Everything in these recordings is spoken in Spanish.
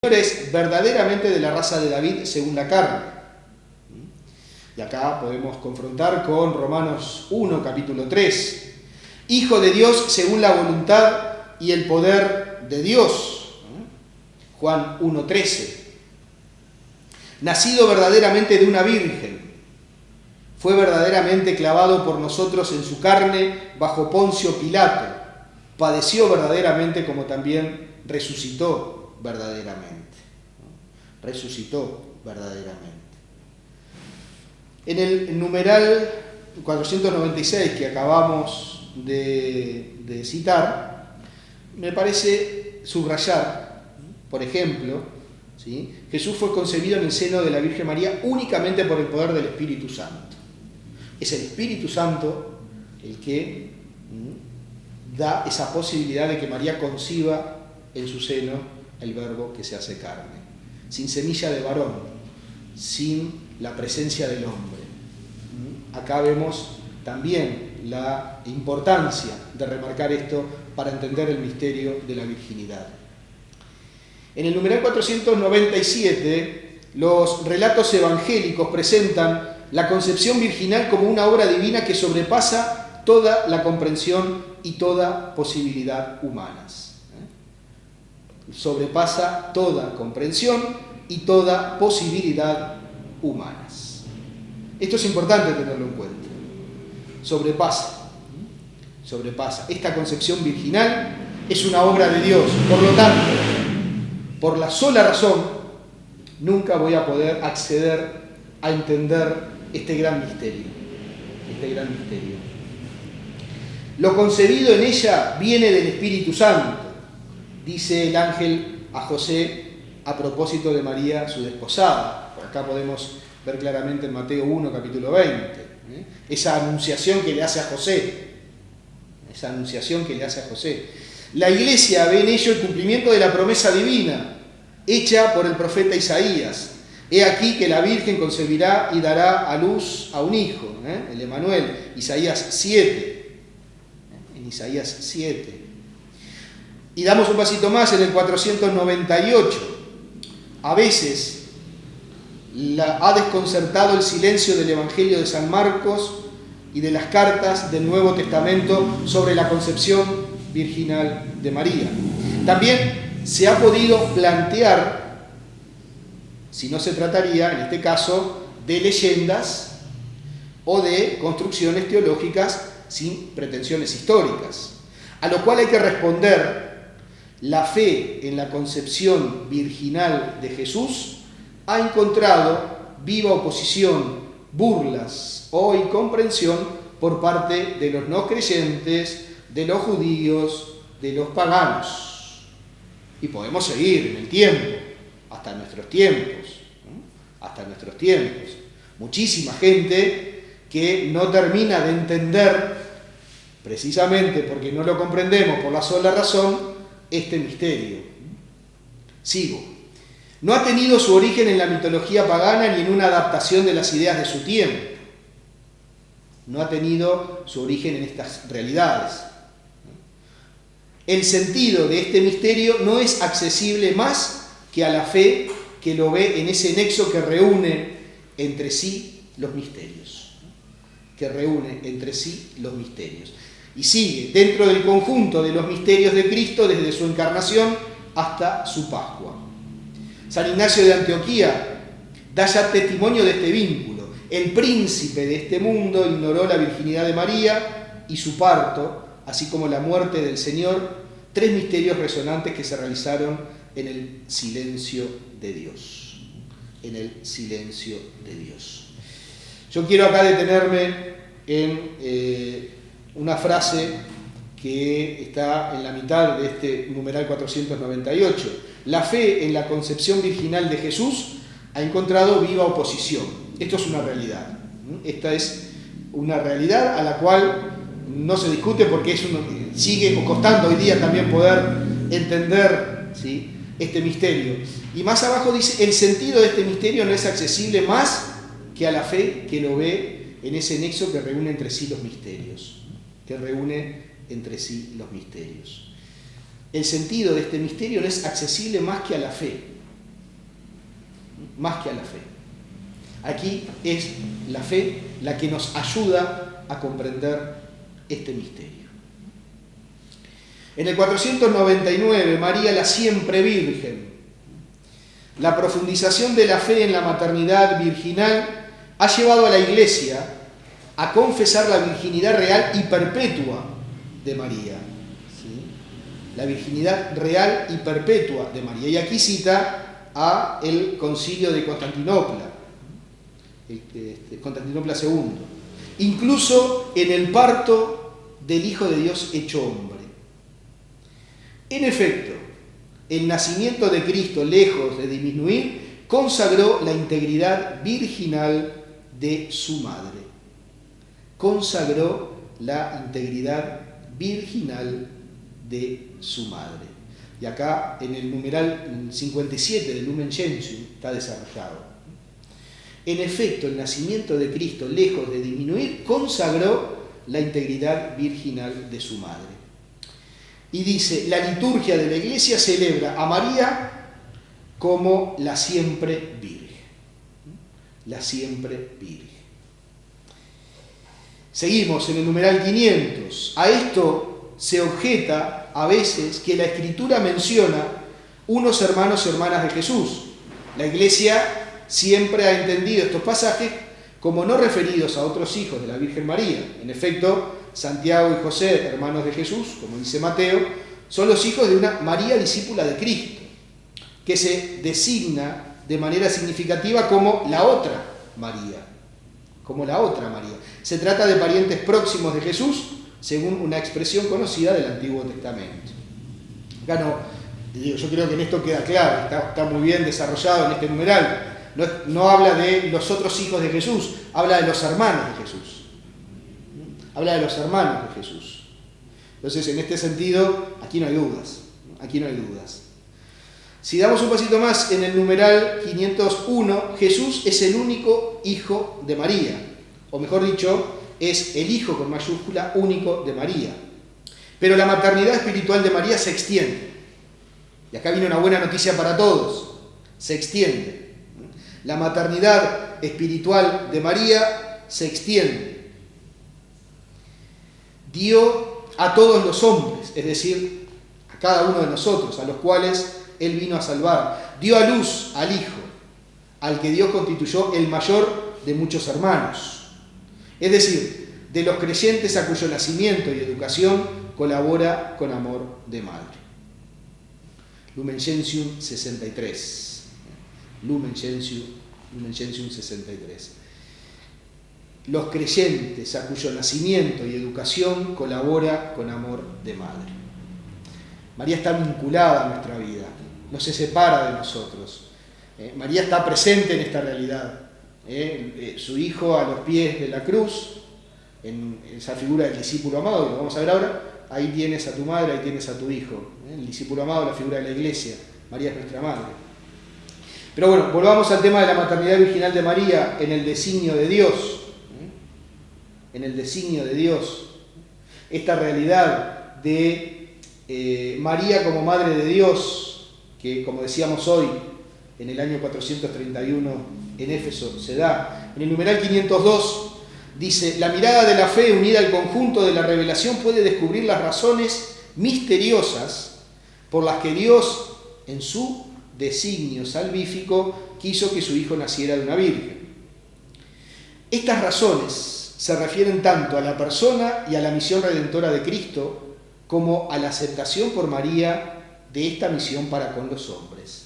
es verdaderamente de la raza de David según la carne. Y acá podemos confrontar con Romanos 1, capítulo 3. Hijo de Dios según la voluntad y el poder de Dios. Juan 1:13. Nacido verdaderamente de una virgen. Fue verdaderamente clavado por nosotros en su carne bajo Poncio Pilato. Padeció verdaderamente como también resucitó verdaderamente. Resucitó verdaderamente. En el numeral 496 que acabamos de citar, me parece subrayar, por ejemplo, ¿sí? Jesús fue concebido en el seno de la Virgen María únicamente por el poder del Espíritu Santo. Es el Espíritu Santo el que da esa posibilidad de que María conciba en su seno el Verbo que se hace carne, sin semilla de varón, sin la presencia del hombre. Acá vemos también la importancia de remarcar esto para entender el misterio de la virginidad. En el numeral 497, los relatos evangélicos presentan la concepción virginal como una obra divina que sobrepasa toda la comprensión y toda posibilidad humanas. Sobrepasa toda comprensión y toda posibilidad humanas. Esto es importante tenerlo en cuenta. Sobrepasa. Esta concepción virginal es una obra de Dios. Por lo tanto, por la sola razón, nunca voy a poder acceder a entender este gran misterio. Lo concebido en ella viene del Espíritu Santo, dice el ángel a José a propósito de María, su desposada. Por acá podemos ver claramente en Mateo 1, capítulo 20, esa anunciación que le hace a José. La Iglesia ve en ello el cumplimiento de la promesa divina, hecha por el profeta Isaías. He aquí que la Virgen concebirá y dará a luz a un hijo, el Emanuel, Isaías 7. En Isaías 7. Y damos un pasito más en el 498. A veces ha desconcertado el silencio del Evangelio de San Marcos y de las cartas del Nuevo Testamento sobre la concepción virginal de María. También se ha podido plantear si no se trataría, en este caso, de leyendas o de construcciones teológicas sin pretensiones históricas. A lo cual hay que responder: la fe en la concepción virginal de Jesús ha encontrado viva oposición, burlas o incomprensión por parte de los no creyentes, de los judíos, de los paganos. Y podemos seguir en el tiempo, hasta nuestros tiempos. Muchísima gente que no termina de entender, precisamente porque no lo comprendemos por la sola razón, este misterio. Sigo. No ha tenido su origen en la mitología pagana ni en una adaptación de las ideas de su tiempo. No ha tenido su origen en estas realidades. El sentido de este misterio no es accesible más que a la fe que lo ve en ese nexo que reúne entre sí los misterios. Y sigue dentro del conjunto de los misterios de Cristo desde su encarnación hasta su Pascua. San Ignacio de Antioquía da ya testimonio de este vínculo. El príncipe de este mundo ignoró la virginidad de María y su parto, así como la muerte del Señor, 3 misterios resonantes que se realizaron en el silencio de Dios. Yo quiero acá detenerme en una frase que está en la mitad de este numeral 498. La fe en la concepción virginal de Jesús ha encontrado viva oposición. Esto es una realidad. Esta es una realidad a la cual no se discute porque sigue costando hoy día también poder entender, ¿sí?, este misterio. Y más abajo dice: el sentido de este misterio no es accesible más que a la fe que lo ve en ese nexo que reúne entre sí los misterios. El sentido de este misterio no es accesible más que a la fe. más que a la fe. Aquí es la fe la que nos ayuda a comprender este misterio. En el 499, María la siempre Virgen. La profundización de la fe en la maternidad virginal ha llevado a la Iglesia a confesar la virginidad real y perpetua de María. ¿Sí? La virginidad real y perpetua de María. Y aquí cita a el concilio de Constantinopla, Constantinopla II. Incluso en el parto del Hijo de Dios hecho hombre. En efecto, el nacimiento de Cristo, lejos de disminuir, consagró la integridad virginal de su madre. Consagró la integridad virginal de su madre. Y acá en el numeral 57 del Lumen Gentium está desarrollado. En efecto, el nacimiento de Cristo, lejos de disminuir, consagró la integridad virginal de su madre. Y dice, la liturgia de la Iglesia celebra a María como la siempre Virgen. La siempre Virgen. Seguimos en el numeral 500. A esto se objeta a veces que la Escritura menciona unos hermanos y hermanas de Jesús. La Iglesia siempre ha entendido estos pasajes como no referidos a otros hijos de la Virgen María. En efecto, Santiago y José, hermanos de Jesús, como dice Mateo, son los hijos de una María discípula de Cristo, que se designa de manera significativa como la otra María. Como la otra María. Se trata de parientes próximos de Jesús, según una expresión conocida del Antiguo Testamento. Acá yo creo que en esto queda claro, está muy bien desarrollado en este numeral. No habla de los otros hijos de Jesús, habla de los hermanos de Jesús. Habla de los hermanos de Jesús. Entonces, en este sentido, aquí no hay dudas. Aquí no hay dudas. Si damos un pasito más, en el numeral 501, Jesús es el único hijo de María. O mejor dicho, es el hijo con mayúscula único de María. Pero la maternidad espiritual de María se extiende. Y acá viene una buena noticia para todos. Se extiende. La maternidad espiritual de María se extiende. Dio a todos los hombres, es decir, a cada uno de nosotros, a los cuales Él vino a salvar. Dio a luz al Hijo, al que Dios constituyó el mayor de muchos hermanos. Es decir, de los creyentes a cuyo nacimiento y educación colabora con amor de madre. Lumen Gentium 63. Lumen Gentium 63. Los creyentes a cuyo nacimiento y educación colabora con amor de madre. María está vinculada a nuestra vida, no se separa de nosotros. María está presente en esta realidad. Su hijo a los pies de la cruz, en esa figura del discípulo amado, que lo vamos a ver ahora, ahí tienes a tu madre, ahí tienes a tu hijo. El discípulo amado, la figura de la iglesia. María es nuestra madre. Pero bueno, volvamos al tema de la maternidad virginal de María en el designio de Dios. En el designio de Dios. Esta realidad de María como Madre de Dios, que como decíamos hoy, en el año 431 en Éfeso se da. En el numeral 502 dice, la mirada de la fe unida al conjunto de la revelación puede descubrir las razones misteriosas por las que Dios, en su designio salvífico, quiso que su Hijo naciera de una virgen. Estas razones se refieren tanto a la persona y a la misión redentora de Cristo, como a la aceptación por María de esta misión para con los hombres.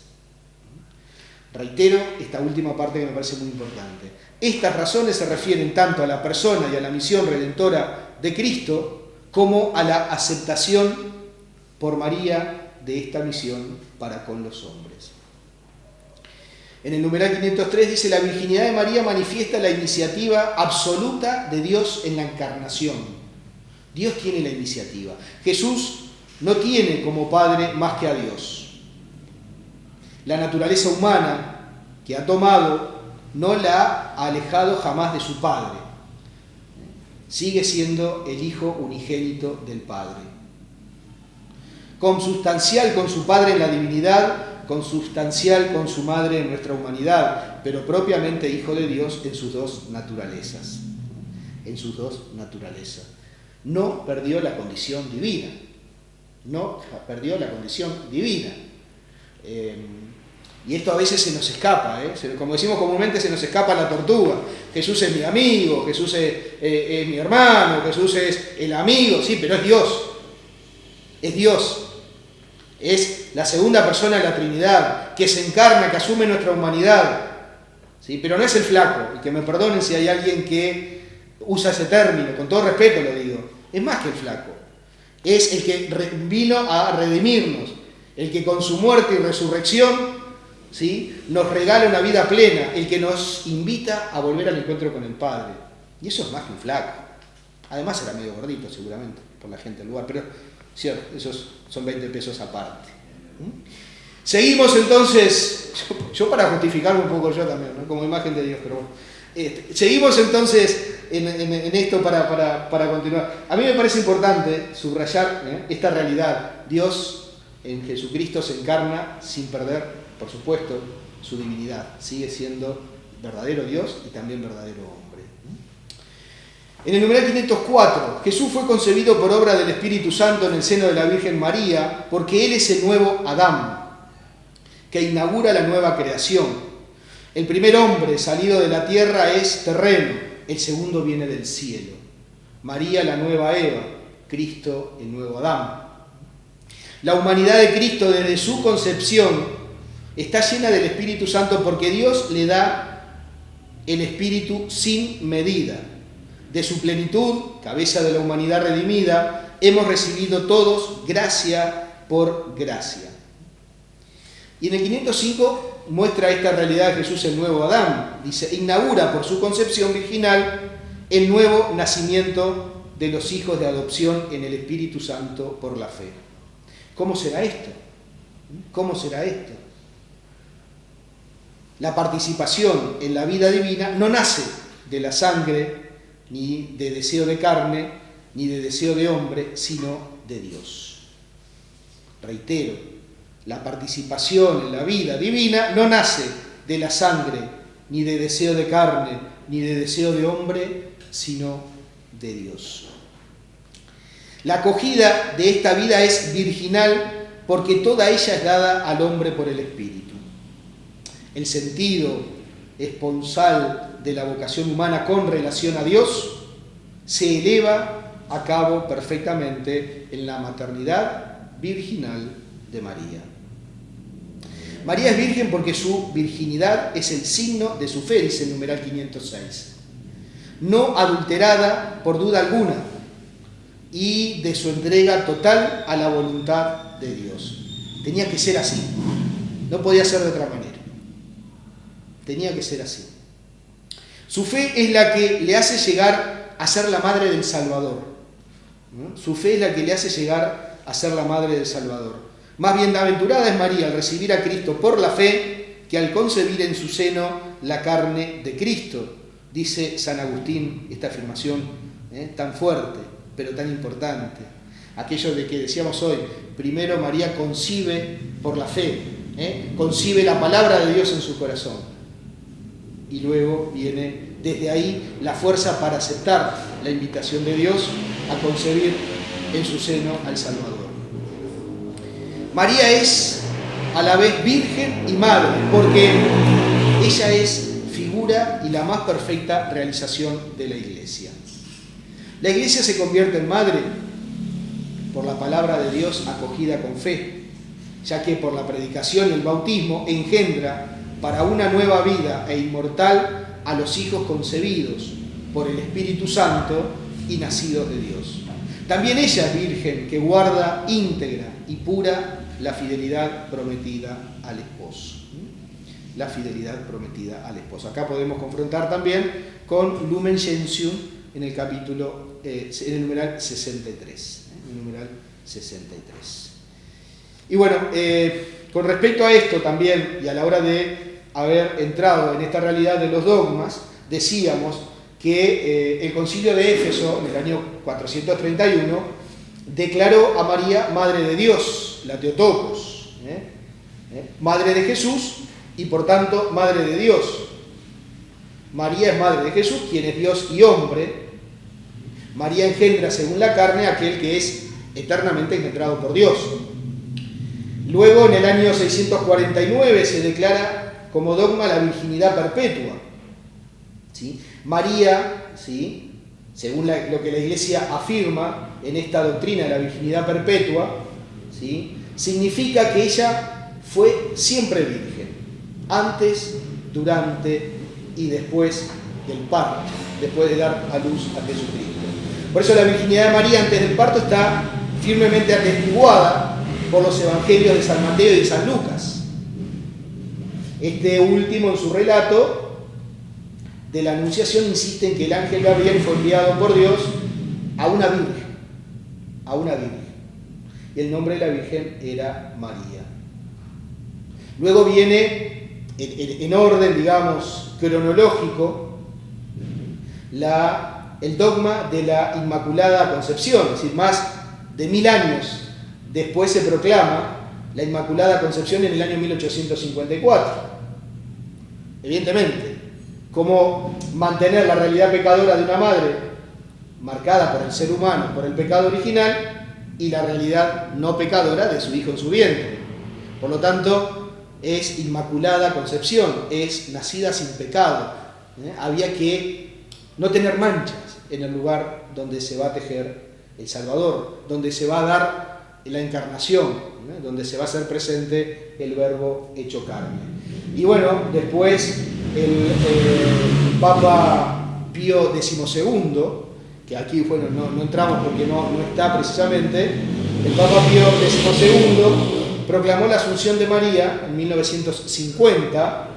Reitero esta última parte que me parece muy importante. Estas razones se refieren tanto a la persona y a la misión redentora de Cristo, como a la aceptación por María de esta misión para con los hombres. En el numeral 503 dice, la virginidad de María manifiesta la iniciativa absoluta de Dios en la encarnación. Dios tiene la iniciativa. Jesús no tiene como padre más que a Dios. La naturaleza humana que ha tomado no la ha alejado jamás de su Padre. Sigue siendo el Hijo unigénito del Padre. Consubstancial con su Padre en la divinidad, consubstancial con su madre en nuestra humanidad, pero propiamente Hijo de Dios en sus dos naturalezas. En sus dos naturalezas. No perdió la condición divina. No perdió la condición divina. Y esto a veces se nos escapa, como decimos comúnmente, se nos escapa la tortuga. Jesús es mi amigo, Jesús es mi hermano, Jesús es el amigo, sí, pero es Dios. Es Dios. Es la segunda persona de la Trinidad, que se encarna, que asume nuestra humanidad. ¿Sí? Pero no es el flaco, y que me perdonen si hay alguien que usa ese término, con todo respeto lo digo. Es más que el flaco. Es el que vino a redimirnos, el que con su muerte y resurrección, ¿sí?, nos regala una vida plena, el que nos invita a volver al encuentro con el Padre. Y eso es más que un flaco. Además era medio gordito seguramente, por la gente del lugar, pero cierto, esos son 20 pesos aparte. Seguimos entonces, yo para justificarme un poco yo también, ¿no?, como imagen de Dios, pero bueno. Seguimos entonces en esto para continuar. A mí me parece importante subrayar esta realidad. Dios en Jesucristo se encarna sin perder, por supuesto, su divinidad. Sigue siendo verdadero Dios y también verdadero hombre. En el numeral 504, Jesús fue concebido por obra del Espíritu Santo en el seno de la Virgen María, porque Él es el nuevo Adán, que inaugura la nueva creación. El primer hombre salido de la tierra es terreno, el segundo viene del cielo. María la nueva Eva, Cristo el nuevo Adán. La humanidad de Cristo desde su concepción está llena del Espíritu Santo porque Dios le da el Espíritu sin medida. De su plenitud, cabeza de la humanidad redimida, hemos recibido todos gracia por gracia. Y en el 505 muestra esta realidad de Jesús el nuevo Adán. Dice, inaugura por su concepción virginal el nuevo nacimiento de los hijos de adopción en el Espíritu Santo por la fe. ¿Cómo será esto? ¿Cómo será esto? La participación en la vida divina no nace de la sangre, ni de deseo de carne, ni de deseo de hombre, sino de Dios. Reitero, la participación en la vida divina no nace de la sangre, ni de deseo de carne, ni de deseo de hombre, sino de Dios. La acogida de esta vida es virginal porque toda ella es dada al hombre por el Espíritu. El sentido esponsal de la vocación humana con relación a Dios se eleva a cabo perfectamente en la maternidad virginal de María. María es virgen porque su virginidad es el signo de su fe, dice el numeral 506. No adulterada por duda alguna y de su entrega total a la voluntad de Dios. Tenía que ser así, no podía ser de otra manera. Tenía que ser así. Su fe es la que le hace llegar a ser la madre del Salvador. Su fe es la que le hace llegar a ser la madre del Salvador. Más bienaventurada es María al recibir a Cristo por la fe que al concebir en su seno la carne de Cristo. Dice San Agustín esta afirmación tan fuerte, pero tan importante. Aquello de que decíamos hoy, primero María concibe por la fe, concibe la palabra de Dios en su corazón. Y luego viene desde ahí la fuerza para aceptar la invitación de Dios a concebir en su seno al Salvador. María es a la vez virgen y madre, porque ella es figura y la más perfecta realización de la Iglesia. La Iglesia se convierte en madre por la palabra de Dios acogida con fe, ya que por la predicación y el bautismo engendra para una nueva vida e inmortal a los hijos concebidos por el Espíritu Santo y nacidos de Dios. También ella es virgen que guarda íntegra y pura la fidelidad prometida al esposo. La fidelidad prometida al esposo. Acá podemos confrontar también con Lumen Gentium en el capítulo, en el numeral 63. El numeral 63. Y bueno, con respecto a esto también, y a la hora de haber entrado en esta realidad de los dogmas, decíamos que el concilio de Éfeso, en el año 431, declaró a María Madre de Dios, la Theotokos, Madre de Jesús y por tanto Madre de Dios. María es Madre de Jesús, quien es Dios y hombre. María engendra según la carne aquel que es eternamente engendrado por Dios. Luego, en el año 649, se declara como dogma la virginidad perpetua. ¿Sí? María, ¿sí?, según lo que la Iglesia afirma en esta doctrina de la virginidad perpetua, ¿sí?, significa que ella fue siempre virgen, antes, durante y después del parto, después de dar a luz a Jesucristo. Por eso la virginidad de María antes del parto está firmemente atestiguada por los evangelios de San Mateo y de San Lucas. Este último, en su relato de la Anunciación, insiste en que el ángel Gabriel fue enviado por Dios a una virgen, y el nombre de la virgen era María. Luego viene, en orden, digamos, cronológico, el dogma de la Inmaculada Concepción, es decir, más de 1000 años después se proclama la Inmaculada Concepción en el año 1854. Evidentemente, cómo mantener la realidad pecadora de una madre marcada por el ser humano, por el pecado original, y la realidad no pecadora de su hijo en su vientre. Por lo tanto, es Inmaculada Concepción, es nacida sin pecado. Había que no tener manchas en el lugar donde se va a tejer el Salvador, donde se va a dar la encarnación, donde se va a hacer presente el Verbo hecho carne. Y bueno, después el Papa Pío XII, que aquí bueno, no entramos porque no está precisamente, el Papa Pío XII proclamó la Asunción de María en 1950.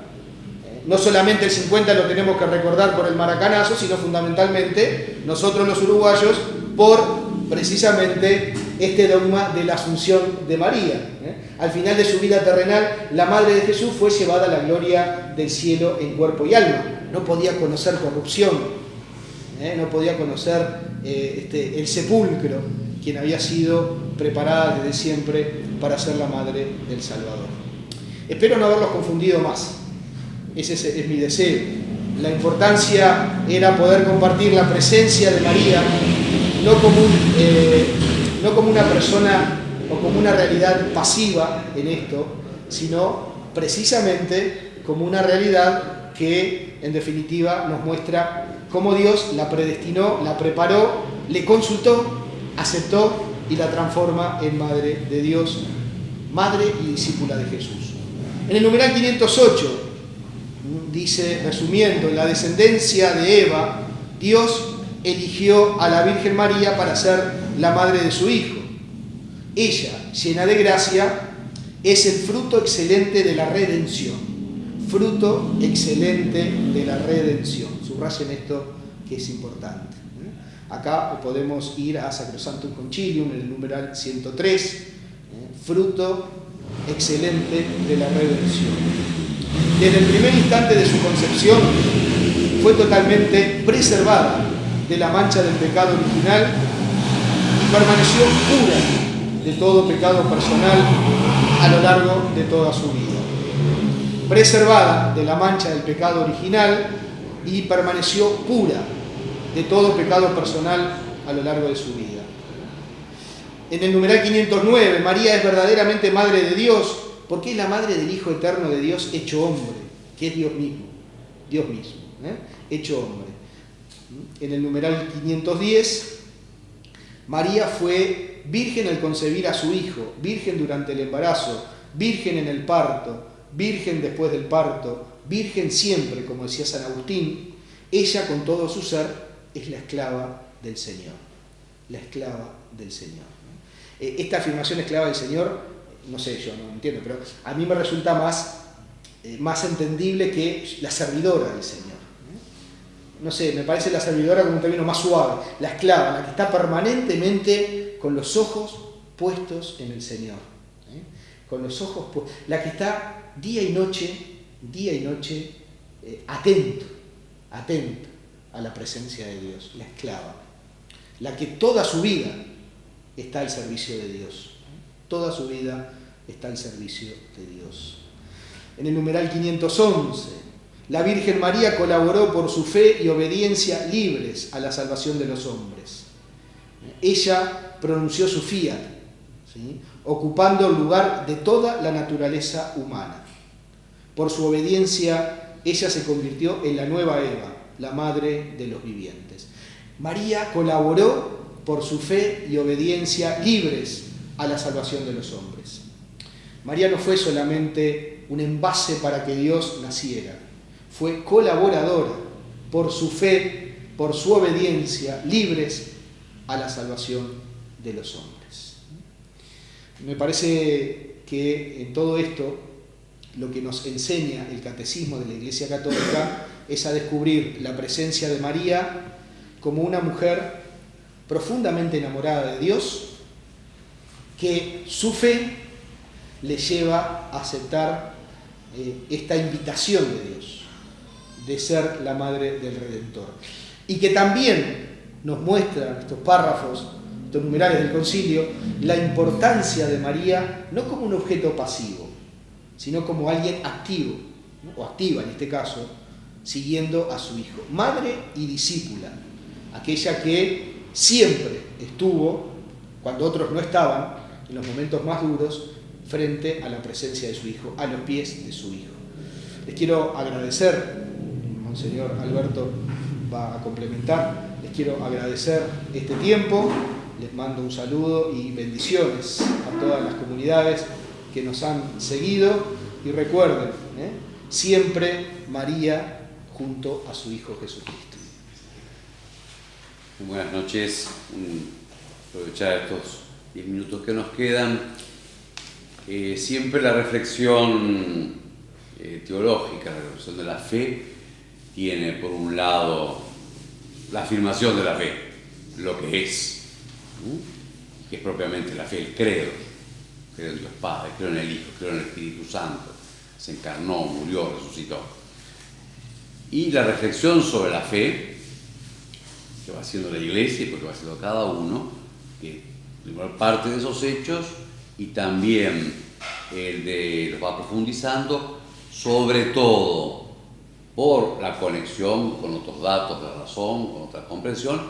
No solamente el 50 lo tenemos que recordar por el maracanazo, sino fundamentalmente nosotros los uruguayos por precisamente este dogma de la Asunción de María. Al final de su vida terrenal, la Madre de Jesús fue llevada a la gloria del cielo en cuerpo y alma. No podía conocer corrupción, no podía conocer el sepulcro, quien había sido preparada desde siempre para ser la Madre del Salvador. Espero no haberlos confundido más. Ese es mi deseo. La importancia era poder compartir la presencia de María, no como una persona o como una realidad pasiva en esto, sino precisamente como una realidad que, en definitiva, nos muestra cómo Dios la predestinó, la preparó, le consultó, aceptó y la transforma en Madre de Dios, Madre y discípula de Jesús. En el numeral 508, dice, resumiendo, en la descendencia de Eva, Dios eligió a la Virgen María para ser la madre de su Hijo. Ella, llena de gracia, es el fruto excelente de la redención. Fruto excelente de la redención. Subrayen esto que es importante. Acá podemos ir a Sacrosanctum Concilium, en el numeral 103. Fruto excelente de la redención. Desde el primer instante de su concepción fue totalmente preservada de la mancha del pecado original y permaneció pura de todo pecado personal a lo largo de toda su vida. Preservada de la mancha del pecado original y permaneció pura de todo pecado personal a lo largo de su vida. En el numeral 509, María es verdaderamente Madre de Dios, porque es la madre del Hijo Eterno de Dios hecho hombre, que es Dios mismo, hecho hombre. En el numeral 510, María fue virgen al concebir a su Hijo, virgen durante el embarazo, virgen en el parto, virgen después del parto, virgen siempre, como decía San Agustín. Ella con todo su ser es la esclava del Señor, la esclava del Señor. Esta afirmación esclava del Señor, no sé, yo no entiendo, pero a mí me resulta más entendible que la servidora del Señor. No sé, me parece la servidora como un término más suave, la esclava, la que está permanentemente con los ojos puestos en el Señor. Con los ojos puestos, la que está día y noche atento a la presencia de Dios, la esclava, la que toda su vida está al servicio de Dios. Toda su vida está al servicio de Dios. En el numeral 511, la Virgen María colaboró por su fe y obediencia libres a la salvación de los hombres. Ella pronunció su fiat, ¿sí?, ocupando el lugar de toda la naturaleza humana. Por su obediencia, ella se convirtió en la nueva Eva, la madre de los vivientes. María colaboró por su fe y obediencia libres a la salvación de los hombres. María no fue solamente un envase para que Dios naciera, fue colaboradora por su fe, por su obediencia, libres a la salvación de los hombres. Me parece que en todo esto lo que nos enseña el catecismo de la Iglesia Católica es a descubrir la presencia de María como una mujer profundamente enamorada de Dios, que su fe le lleva a aceptar esta invitación de Dios, de ser la madre del Redentor. Y que también nos muestran estos párrafos, estos numerales del concilio, la importancia de María no como un objeto pasivo, sino como alguien activo, ¿no?, o activa en este caso, siguiendo a su Hijo. Madre y discípula, aquella que siempre estuvo, cuando otros no estaban, en los momentos más duros, frente a la presencia de su Hijo, a los pies de su Hijo. Les quiero agradecer, Monseñor Alberto va a complementar, les quiero agradecer este tiempo, les mando un saludo y bendiciones a todas las comunidades que nos han seguido, y recuerden, siempre María junto a su Hijo Jesucristo. Buenas noches, aprovechar estos 10 minutos que nos quedan. Siempre la reflexión teológica, la reflexión de la fe, tiene por un lado la afirmación de la fe, lo que es, que es propiamente la fe, el credo. Creo en Dios Padre, creo en el Hijo, creo en el Espíritu Santo, se encarnó, murió, resucitó. Y la reflexión sobre la fe, que va haciendo la Iglesia y porque va haciendo cada uno, que primero parte de esos hechos y también los va profundizando, sobre todo por la conexión con otros datos de la razón, con otra comprensión,